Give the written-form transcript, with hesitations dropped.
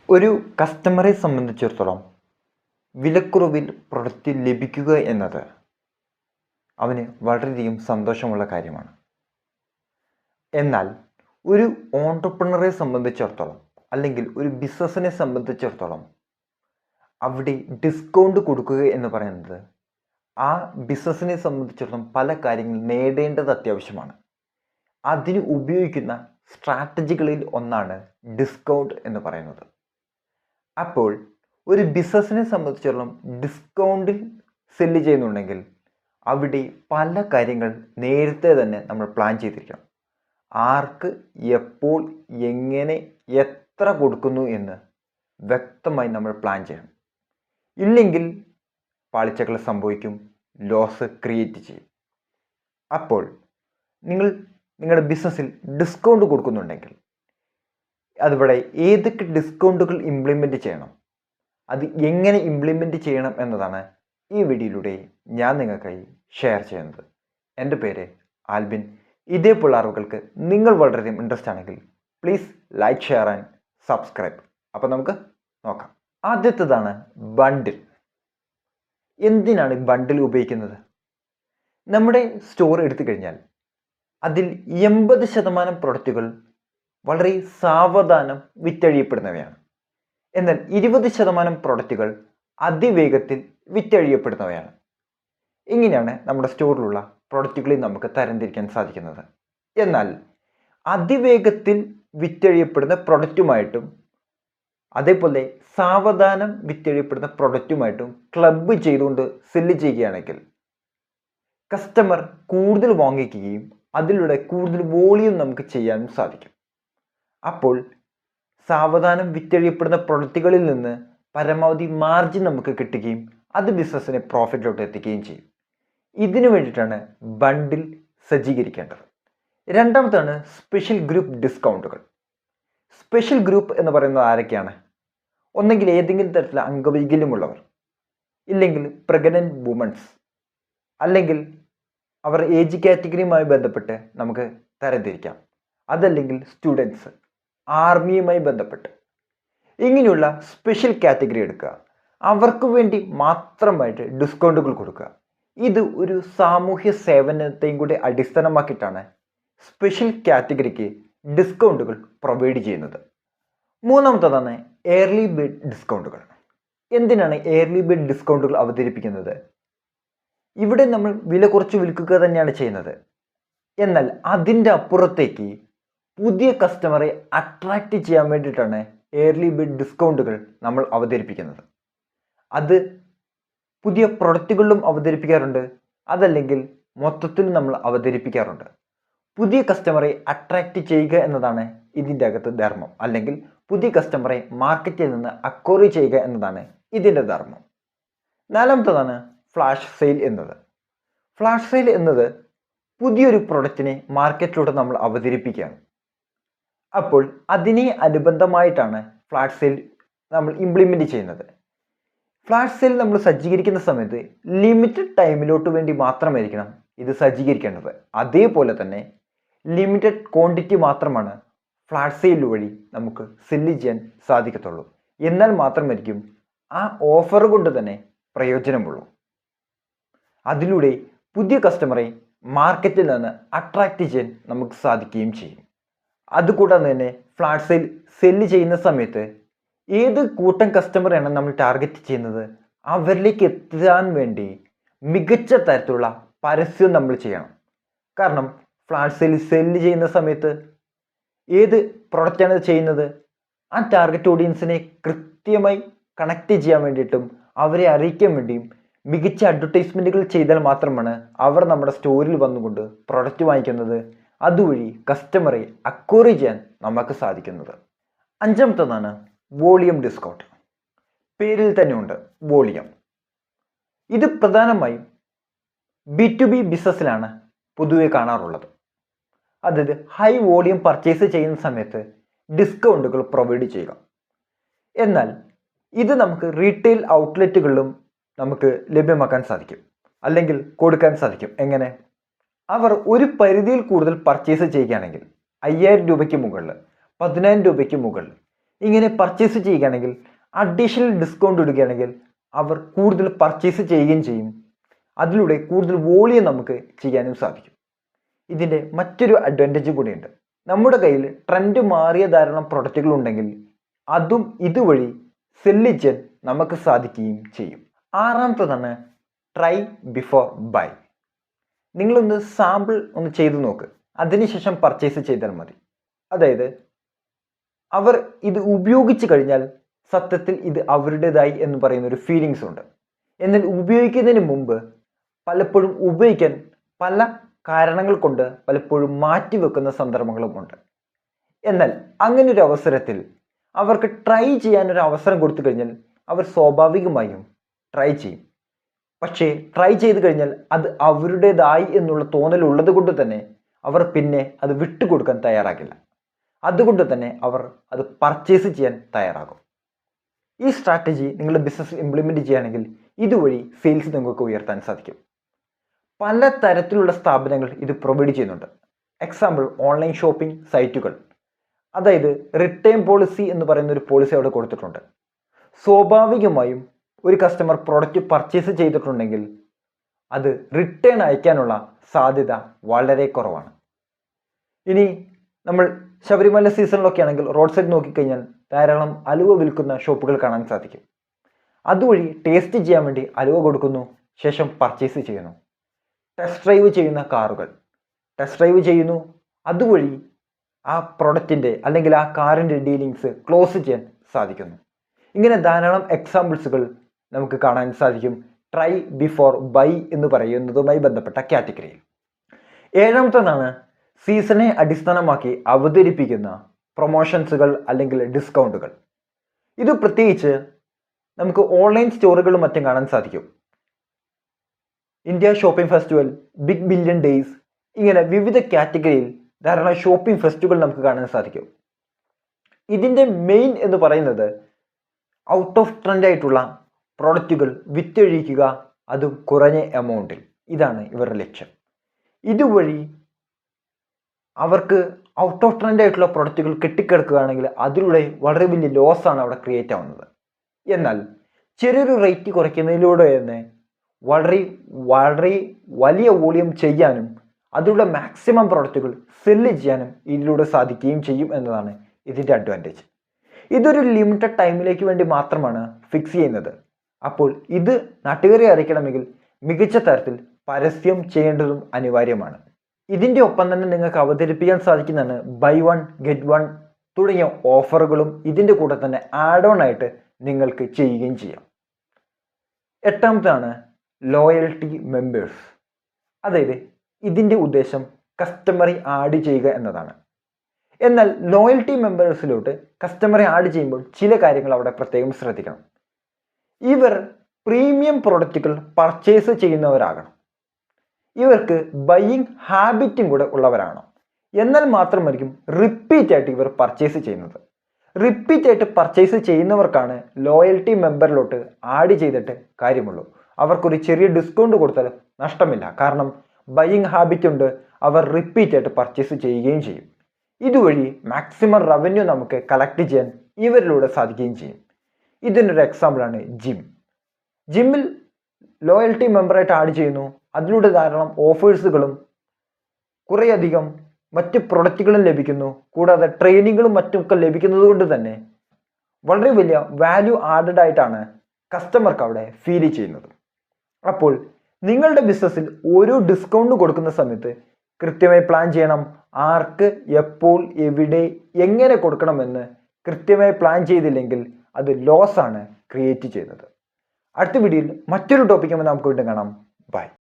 ഒരു കസ്റ്റമറെ സംബന്ധിച്ചിടത്തോളം വിലക്കുറവിൽ പ്രൊഡക്റ്റ് ലഭിക്കുക എന്നത് അവന് വളരെയധികം സന്തോഷമുള്ള കാര്യമാണ്. എന്നാൽ ഒരു ഓൺട്രപ്രണറെ സംബന്ധിച്ചിടത്തോളം അല്ലെങ്കിൽ ഒരു ബിസിനസ്സിനെ സംബന്ധിച്ചിടത്തോളം അവിടെ ഡിസ്കൗണ്ട് കൊടുക്കുക എന്ന് പറയുന്നത് ആ ബിസിനസ്സിനെ സംബന്ധിച്ചിടത്തോളം പല കാര്യങ്ങൾ നേടേണ്ടത് അത്യാവശ്യമാണ്. അതിന് ഉപയോഗിക്കുന്ന സ്ട്രാറ്റജികളിൽ ഒന്നാണ് ഡിസ്കൗണ്ട് എന്ന് പറയുന്നത്. അപ്പോൾ ഒരു ബിസിനസ്സിനെ സംബന്ധിച്ചിടത്തോളം ഡിസ്കൗണ്ടിൽ സെല്ല് ചെയ്യുന്നുണ്ടെങ്കിൽ അവിടെ പല കാര്യങ്ങൾ നേരത്തെ തന്നെ നമ്മൾ പ്ലാൻ ചെയ്തിരിക്കണം. ആർക്ക്, എപ്പോൾ, എങ്ങനെ, എത്ര കൊടുക്കുന്നു എന്ന് വ്യക്തമായി നമ്മൾ പ്ലാൻ ചെയ്യണം. ഇല്ലെങ്കിൽ പാളിച്ചകൾ സംഭവിക്കും, ലോസ് ക്രിയേറ്റ് ചെയ്യും. അപ്പോൾ നിങ്ങൾ നിങ്ങളുടെ ബിസിനസ്സിൽ ഡിസ്കൗണ്ട് കൊടുക്കുന്നുണ്ടെങ്കിൽ അതിവിടെ ഏതൊക്കെ ഡിസ്കൗണ്ടുകൾ ഇംപ്ലിമെൻറ്റ് ചെയ്യണം, അത് എങ്ങനെ ഇംപ്ലിമെൻറ്റ് ചെയ്യണം എന്നതാണ് ഈ വീഡിയോയിലൂടെ ഞാൻ നിങ്ങൾക്കായി ഷെയർ ചെയ്യുന്നത്. എൻ്റെ പേര് ആൽബിൻ. ഇതേപോലുള്ള അറിവുകൾക്ക് നിങ്ങൾ വളരെയധികം ഇൻട്രസ്റ്റ് ആണെങ്കിൽ please like, share and subscribe. അപ്പോൾ നമുക്ക് നോക്കാം. ആദ്യത്തേതാണ് ബണ്ടിൽ. എന്തിനാണ് ബണ്ടിൽ ഉപയോഗിക്കുന്നത്? നമ്മുടെ സ്റ്റോർ എടുത്തു കഴിഞ്ഞാൽ അതിൽ 80% പ്രൊഡക്റ്റുകൾ വളരെ സാവധാനം വിറ്റഴിയപ്പെടുന്നവയാണ്. എന്നാൽ 20% പ്രൊഡക്റ്റുകൾ അതിവേഗത്തിൽ വിറ്റഴിയപ്പെടുന്നവയാണ്. ഇങ്ങനെയാണ് നമ്മുടെ സ്റ്റോറിലുള്ള പ്രൊഡക്റ്റുകളിൽ നമുക്ക് തരംതിരിക്കാൻ സാധിക്കുന്നത്. എന്നാൽ അതിവേഗത്തിൽ വിറ്റഴിയപ്പെടുന്ന പ്രൊഡക്റ്റുമായിട്ടും അതേപോലെ സാവധാനം വിറ്റഴിയപ്പെടുന്ന പ്രൊഡക്റ്റുമായിട്ടും ക്ലബ്ബ് ചെയ്തുകൊണ്ട് സെല്ല് ചെയ്യുകയാണെങ്കിൽ കസ്റ്റമർ കൂടുതൽ വാങ്ങിക്കുകയും അതിലൂടെ കൂടുതൽ വോളിയം നമുക്ക് ചെയ്യാനും സാധിക്കും. അപ്പോൾ സാവധാനം വിറ്റഴിയപ്പെടുന്ന പ്രൊഡക്റ്റുകളിൽ നിന്ന് പരമാവധി മാർജിൻ നമുക്ക് കിട്ടുകയും അത് ബിസിനസ്സിനെ പ്രോഫിറ്റിലോട്ട് എത്തിക്കുകയും ചെയ്യും. ഇതിനു വേണ്ടിയിട്ടാണ് ബണ്ടിൽ സജ്ജീകരിക്കേണ്ടത്. രണ്ടാമതാണ് സ്പെഷ്യൽ ഗ്രൂപ്പ് ഡിസ്കൗണ്ടുകൾ. സ്പെഷ്യൽ ഗ്രൂപ്പ് എന്ന് പറയുന്നത് ആരൊക്കെയാണ്? ഒന്നെങ്കിൽ ഏതെങ്കിലും തരത്തിലുള്ള അംഗവൈകല്യമുള്ളവർ, ഇല്ലെങ്കിൽ പ്രഗ്നൻറ്റ് വുമൺസ്, അല്ലെങ്കിൽ അവർ ഏജ് കാറ്റഗറിയുമായി ബന്ധപ്പെട്ട് നമുക്ക് തരംതിരിക്കാം. അതല്ലെങ്കിൽ സ്റ്റുഡൻസ്, ആർമിയുമായി ബന്ധപ്പെട്ട്, ഇങ്ങനെയുള്ള സ്പെഷ്യൽ കാറ്റഗറി എടുക്കുക. അവർക്ക് വേണ്ടി മാത്രമായിട്ട് ഡിസ്കൗണ്ടുകൾ കൊടുക്കുക. ഇത് ഒരു സാമൂഹ്യ സേവനത്തെയും കൂടി അടിസ്ഥാനമാക്കിയിട്ടാണ് സ്പെഷ്യൽ കാറ്റഗറിക്ക് ഡിസ്കൗണ്ടുകൾ പ്രൊവൈഡ് ചെയ്യുന്നത്. മൂന്നാമത്തതാണ് എയർലി ബേർഡ് ഡിസ്കൗണ്ടുകൾ. എന്തിനാണ് എയർലി ബേർഡ് ഡിസ്കൗണ്ടുകൾ അവതരിപ്പിക്കുന്നത്? ഇവിടെ നമ്മൾ വില കുറച്ച് വിൽക്കുക തന്നെയാണ് ചെയ്യുന്നത്. എന്നാൽ അതിൻ്റെ അപ്പുറത്തേക്ക് പുതിയ കസ്റ്റമറെ അട്രാക്റ്റ് ചെയ്യാൻ വേണ്ടിയിട്ടാണ് എയർലി ബേർഡ് ഡിസ്കൗണ്ടുകൾ നമ്മൾ അവതരിപ്പിക്കുന്നത്. അത് പുതിയ പ്രൊഡക്റ്റുകളിലും അവതരിപ്പിക്കാറുണ്ട്, അതല്ലെങ്കിൽ മൊത്തത്തിൽ നമ്മൾ അവതരിപ്പിക്കാറുണ്ട്. പുതിയ കസ്റ്റമറെ അട്രാക്റ്റ് ചെയ്യുക എന്നതാണ് ഇതിൻ്റെ അകത്ത് ധർമ്മം, അല്ലെങ്കിൽ പുതിയ കസ്റ്റമറെ മാർക്കറ്റിൽ നിന്ന് അക്വയർ ചെയ്യുക എന്നതാണ് ഇതിൻ്റെ ധർമ്മം. നാലാമത്തതാണ് ഫ്ലാഷ് സെയിൽ എന്നത്. ഫ്ലാഷ് സെയിൽ എന്നത് പുതിയൊരു പ്രൊഡക്റ്റിനെ മാർക്കറ്റിലൂടെ നമ്മൾ അവതരിപ്പിക്കുകയാണ്. അപ്പോൾ അതിനെ അനുബന്ധമായിട്ടാണ് ഫ്ലാഷ് സെയിൽ നമ്മൾ ഇംപ്ലിമെൻറ്റ് ചെയ്യുന്നത്. ഫ്ലാഷ് സെയിൽ നമ്മൾ സജ്ജീകരിക്കുന്ന സമയത്ത് ലിമിറ്റഡ് ടൈമിലോട്ട് വേണ്ടി മാത്രമായിരിക്കണം ഇത് സജ്ജീകരിക്കേണ്ടത്. അതേപോലെ തന്നെ ലിമിറ്റഡ് ക്വാണ്ടിറ്റി മാത്രമാണ് ഫ്ലാഷ് സെയിൽ വഴി നമുക്ക് സെല്ല് ചെയ്യാൻ സാധിക്കത്തുള്ളൂ. എന്നാൽ മാത്രമായിരിക്കും ആ ഓഫർ കൊണ്ട് തന്നെ പ്രയോജനമുള്ളൂ. അതിലൂടെ പുതിയ കസ്റ്റമറെ മാർക്കറ്റിൽ നിന്ന് അട്രാക്റ്റ് ചെയ്യാൻ നമുക്ക് സാധിക്കുകയും ചെയ്യും. അതുകൂടാതെ തന്നെ ഫ്ലാഷ് സെയിൽ സെല്ല് ചെയ്യുന്ന സമയത്ത് ഏത് കൂട്ടം കസ്റ്റമറാണ് നമ്മൾ ടാർഗറ്റ് ചെയ്യുന്നത്, അവരിലേക്ക് എത്താൻ വേണ്ടി മികച്ച തരത്തിലുള്ള പരസ്യം നമ്മൾ ചെയ്യണം. കാരണം ഫ്ലാഷ് സെയിൽ സെല്ല് ചെയ്യുന്ന സമയത്ത് ഏത് പ്രൊഡക്റ്റാണ് ചെയ്യുന്നത്, ആ ടാർഗറ്റ് ഓഡിയൻസിനെ കൃത്യമായി കണക്ട് ചെയ്യാൻ വേണ്ടിയിട്ടും അവരെ അറിയിക്കാൻ വേണ്ടിയും മികച്ച അഡ്വർടൈസ്മെൻറ്റുകൾ ചെയ്താൽ മാത്രമാണ് അവർ നമ്മുടെ സ്റ്റോറിൽ വന്നുകൊണ്ട് പ്രൊഡക്റ്റ് വാങ്ങിക്കുന്നത്. അതുവഴി കസ്റ്റമറെ അക്വയർ ചെയ്യാൻ നമുക്ക് സാധിക്കുന്നത്. അഞ്ചാമത്തതാണ് വോളിയം ഡിസ്കൗണ്ട്. പേരിൽ തന്നെ ഉണ്ട് വോളിയം. ഇത് പ്രധാനമായും B2B ബിസിനസ്സിലാണ് പൊതുവെ കാണാറുള്ളത്. അതായത് ഹൈ വോളിയം പർച്ചേസ് ചെയ്യുന്ന സമയത്ത് ഡിസ്കൗണ്ടുകൾ പ്രൊവൈഡ് ചെയ്യുക. എന്നാൽ ഇത് നമുക്ക് റീറ്റെയിൽ ഔട്ട്ലെറ്റുകളിലും നമുക്ക് ലഭ്യമാക്കാൻ സാധിക്കും, അല്ലെങ്കിൽ കൊടുക്കാൻ സാധിക്കും. എങ്ങനെ? അവർ ഒരു പരിധിയിൽ കൂടുതൽ പർച്ചേസ് ചെയ്യുകയാണെങ്കിൽ 5000 രൂപയ്ക്ക് മുകളിൽ, 10000 രൂപയ്ക്ക് മുകളിൽ ഇങ്ങനെ പർച്ചേസ് ചെയ്യുകയാണെങ്കിൽ അഡീഷണൽ ഡിസ്കൗണ്ട് ഇടുകയാണെങ്കിൽ അവർ കൂടുതൽ പർച്ചേസ് ചെയ്യുകയും ചെയ്യും. അതിലൂടെ കൂടുതൽ വോളിയം നമുക്ക് ചെയ്യാനും സാധിക്കും. ഇതിൻ്റെ മറ്റൊരു അഡ്വാൻറ്റേജ് കൂടിയുണ്ട്. നമ്മുടെ കയ്യിൽ ട്രെൻഡ് മാറിയ ധാരാളം പ്രൊഡക്റ്റുകൾ ഉണ്ടെങ്കിൽ അതും ഇതുവഴി സെല്ല് ചെയ്യാൻ നമുക്ക് സാധിക്കുകയും ചെയ്യും. ആറാമത്തതാണ് ട്രൈ ബിഫോർ ബൈ. നിങ്ങളൊന്ന് സാമ്പിൾ ഒന്ന് ചെയ്തു നോക്ക്, അതിനുശേഷം പർച്ചേസ് ചെയ്താൽ മതി. അതായത് അവർ ഇത് ഉപയോഗിച്ച് കഴിഞ്ഞാൽ സത്യത്തിൽ ഇത് അവരുടേതായി എന്ന് പറയുന്ന ഒരു ഫീലിങ്സ് ഉണ്ട്. എന്നാൽ ഉപയോഗിക്കുന്നതിന് മുമ്പ് പലപ്പോഴും ഉപയോഗിക്കാൻ പല കാരണങ്ങൾ കൊണ്ട് പലപ്പോഴും മാറ്റിവെക്കുന്ന സന്ദർഭങ്ങളുമുണ്ട്. എന്നാൽ അങ്ങനെ ഒരു അവസരത്തിൽ അവർക്ക് ട്രൈ ചെയ്യാനൊരു അവസരം കൊടുത്തു കഴിഞ്ഞാൽ അവർ സ്വാഭാവികമായും ട്രൈ ചെയ്യും. പക്ഷേ ട്രൈ ചെയ്ത് കഴിഞ്ഞാൽ അത് അവരുടേതായി എന്നുള്ള തോന്നലുള്ളത് കൊണ്ട് തന്നെ അവർ പിന്നെ അത് വിട്ടുകൊടുക്കാൻ തയ്യാറാകില്ല. അതുകൊണ്ട് തന്നെ അവർ അത് പർച്ചേസ് ചെയ്യാൻ തയ്യാറാകും. ഈ സ്ട്രാറ്റജി നിങ്ങളുടെ ബിസിനസ് ഇംപ്ലിമെൻറ്റ് ചെയ്യുകയാണെങ്കിൽ ഇതുവഴി സെയിൽസ് നിങ്ങൾക്ക് ഉയർത്താൻ സാധിക്കും. പല തരത്തിലുള്ള സ്ഥാപനങ്ങൾ ഇത് പ്രൊവൈഡ് ചെയ്യുന്നുണ്ട്. എക്സാമ്പിൾ ഓൺലൈൻ ഷോപ്പിംഗ് സൈറ്റുകൾ, അതായത് റിട്ടേൺ പോളിസി എന്ന് പറയുന്ന ഒരു പോളിസി അവിടെ കൊടുത്തിട്ടുണ്ട്. സ്വാഭാവികമായും ഒരു കസ്റ്റമർ പ്രോഡക്റ്റ് പർച്ചേസ് ചെയ്തിട്ടുണ്ടെങ്കിൽ അത് റിട്ടേൺ അയക്കാനുള്ള സാധ്യത വളരെ കുറവാണ്. ഇനി നമ്മൾ ശബരിമല സീസണിലൊക്കെ ആണെങ്കിൽ റോഡ് സൈഡ് നോക്കിക്കഴിഞ്ഞാൽ ധാരാളം അലുവ വിൽക്കുന്ന ഷോപ്പുകൾ കാണാൻ സാധിക്കും. അതുവഴി ടേസ്റ്റ് ചെയ്യാൻ വേണ്ടി അലുവ കൊടുക്കുന്നു, ശേഷം പർച്ചേസ് ചെയ്യുന്നു. ടെസ്റ്റ് ഡ്രൈവ് ചെയ്യുന്ന കാറുകൾ ടെസ്റ്റ് ഡ്രൈവ് ചെയ്യുന്നു, അതുവഴി ആ പ്രൊഡക്റ്റിൻ്റെ അല്ലെങ്കിൽ ആ കാറിൻ്റെ ഡീലിങ്സ് ക്ലോസ് ചെയ്യാൻ സാധിക്കുന്നു. ഇങ്ങനെ ധാരാളം എക്സാമ്പിൾസുകൾ നമുക്ക് കാണാൻ സാധിക്കും ട്രൈ ബിഫോർ ബൈ എന്ന് പറയുന്നതുമായി ബന്ധപ്പെട്ട കാറ്റഗറിയിൽ. ഏഴാമത്തേതാണ് സീസണെ അടിസ്ഥാനമാക്കി അവതരിപ്പിക്കുന്ന പ്രൊമോഷൻസുകൾ അല്ലെങ്കിൽ ഡിസ്കൗണ്ടുകൾ. ഇത് പ്രത്യേകിച്ച് നമുക്ക് ഓൺലൈൻ സ്റ്റോറുകളും മറ്റും കാണാൻ സാധിക്കും. India shopping festival, big billion days, ഇങ്ങനെ വിവിധ കാറ്റഗറിയിൽ ധാരാളം ഷോപ്പിംഗ് ഫെസ്റ്റുകൾ നമുക്ക് കാണാൻ സാധിക്കും. ഇതിൻ്റെ മെയിൻ എന്ന് പറയുന്നത് ഔട്ട് ഓഫ് ട്രെൻഡ് ആയിട്ടുള്ള പ്രോഡക്റ്റുകൾ വിറ്റഴിക്കുക, അതും കുറഞ്ഞ എമൗണ്ടിൽ. ഇതാണ് ഇവരുടെ ലക്ഷ്യം. ഇതുവഴി അവർക്ക് ഔട്ട് ഓഫ് ട്രെൻഡ് ആയിട്ടുള്ള പ്രൊഡക്റ്റുകൾ കെട്ടിക്കിടക്കുകയാണെങ്കിൽ അതിലൂടെ വളരെ വലിയ ലോസാണ് അവിടെ ക്രിയേറ്റ് ആവുന്നത്. എന്നാൽ ചെറിയൊരു റേറ്റ് കുറയ്ക്കുന്നതിലൂടെ തന്നെ വളരെ വളരെ വലിയ വോളിയം ചെയ്യാനും അതിലുള്ള മാക്സിമം പ്രൊഡക്റ്റുകൾ സെല്ല് ചെയ്യാനും ഇതിലൂടെ സാധിക്കുകയും ചെയ്യും എന്നതാണ് ഇതിൻ്റെ അഡ്വാൻറ്റേജ്. ഇതൊരു ലിമിറ്റഡ് ടൈമിലേക്ക് വേണ്ടി മാത്രമാണ് ഫിക്സ് ചെയ്യുന്നത്. അപ്പോൾ ഇത് നാട്ടുകാരെ അറിയിക്കണമെങ്കിൽ മികച്ച തരത്തിൽ പരസ്യം ചെയ്യേണ്ടതും അനിവാര്യമാണ്. ഇതിൻ്റെ ഒപ്പം തന്നെ നിങ്ങൾക്ക് അവതരിപ്പിക്കാൻ സാധിക്കുന്നതാണ് ബൈ വൺ ഗെറ്റ് വൺ തുടങ്ങിയ ഓഫറുകളും ഇതിൻ്റെ കൂടെ തന്നെ ആഡ് ഓൺ ആയിട്ട് നിങ്ങൾക്ക് ചെയ്യുകയും ചെയ്യാം. എട്ടാമതാണ് ലോയൽറ്റി മെമ്പേഴ്സ്. അതായത് ഇതിൻ്റെ ഉദ്ദേശം കസ്റ്റമറെ ആഡ് ചെയ്യുക എന്നതാണ്. എന്നാൽ ലോയൽറ്റി മെമ്പേഴ്സിലോട്ട് കസ്റ്റമറെ ആഡ് ചെയ്യുമ്പോൾ ചില കാര്യങ്ങൾ അവിടെ പ്രത്യേകം ശ്രദ്ധിക്കണം. ഇവർ പ്രീമിയം പ്രൊഡക്റ്റുകൾ പർച്ചേസ് ചെയ്യുന്നവരാകണം. ഇവർക്ക് ബൈയിങ് ഹാബിറ്റും കൂടെ ഉള്ളവരാണ്. എന്നാൽ മാത്രമായിരിക്കും റിപ്പീറ്റ് ആയിട്ട് ഇവർ പർച്ചേസ് ചെയ്യുന്നത്. റിപ്പീറ്റ് ആയിട്ട് പർച്ചേസ് ചെയ്യുന്നവർക്കാണ് ലോയൽറ്റി മെമ്പറിലോട്ട് ആഡ് ചെയ്തിട്ട് കാര്യമുള്ളൂ. അവർക്കൊരു ചെറിയ ഡിസ്കൗണ്ട് കൊടുത്താൽ നഷ്ടമില്ല. കാരണം ബൈയിങ് ഹാബിറ്റ് ഉണ്ട്, അവർ റിപ്പീറ്റ് ആയിട്ട് പർച്ചേസ് ചെയ്യുകയും ചെയ്യും. ഇതുവഴി മാക്സിമം റവന്യൂ നമുക്ക് കളക്ട് ചെയ്യാൻ ഇവരിലൂടെ സാധിക്കുകയും ചെയ്യും. ഇതിനൊരു എക്സാമ്പിളാണ് ജിം. ജിമ്മിൽ ലോയൽറ്റി മെമ്പറായിട്ട് ആഡ് ചെയ്യുന്നു, അതിലൂടെ ധാരാളം ഓഫേഴ്സുകളും കുറേയധികം മറ്റ് പ്രൊഡക്റ്റുകളും ലഭിക്കുന്നു. കൂടാതെ ട്രെയിനിങ്ങുകളും മറ്റുമൊക്കെ ലഭിക്കുന്നത് കൊണ്ട് തന്നെ വളരെ വലിയ വാല്യൂ ആഡഡ് ആയിട്ടാണ് കസ്റ്റമർക്ക് അവിടെ ഫീൽ ചെയ്യുന്നത്. അപ്പോൾ നിങ്ങളുടെ ബിസിനസ്സിൽ ഓരോ ഡിസ്കൗണ്ട് കൊടുക്കുന്ന സമയത്ത് കൃത്യമായി പ്ലാൻ ചെയ്യണം. ആർക്ക്, എപ്പോൾ, എവിടെ, എങ്ങനെ കൊടുക്കണമെന്ന് കൃത്യമായി പ്ലാൻ ചെയ്തില്ലെങ്കിൽ അത് ലോസ് ആണ് ക്രിയേറ്റ് ചെയ്യുന്നത്. അടുത്ത വീഡിയോയിൽ മറ്റൊരു ടോപ്പിക്കുമായി നമുക്ക് വീണ്ടും കാണാം. ബൈ.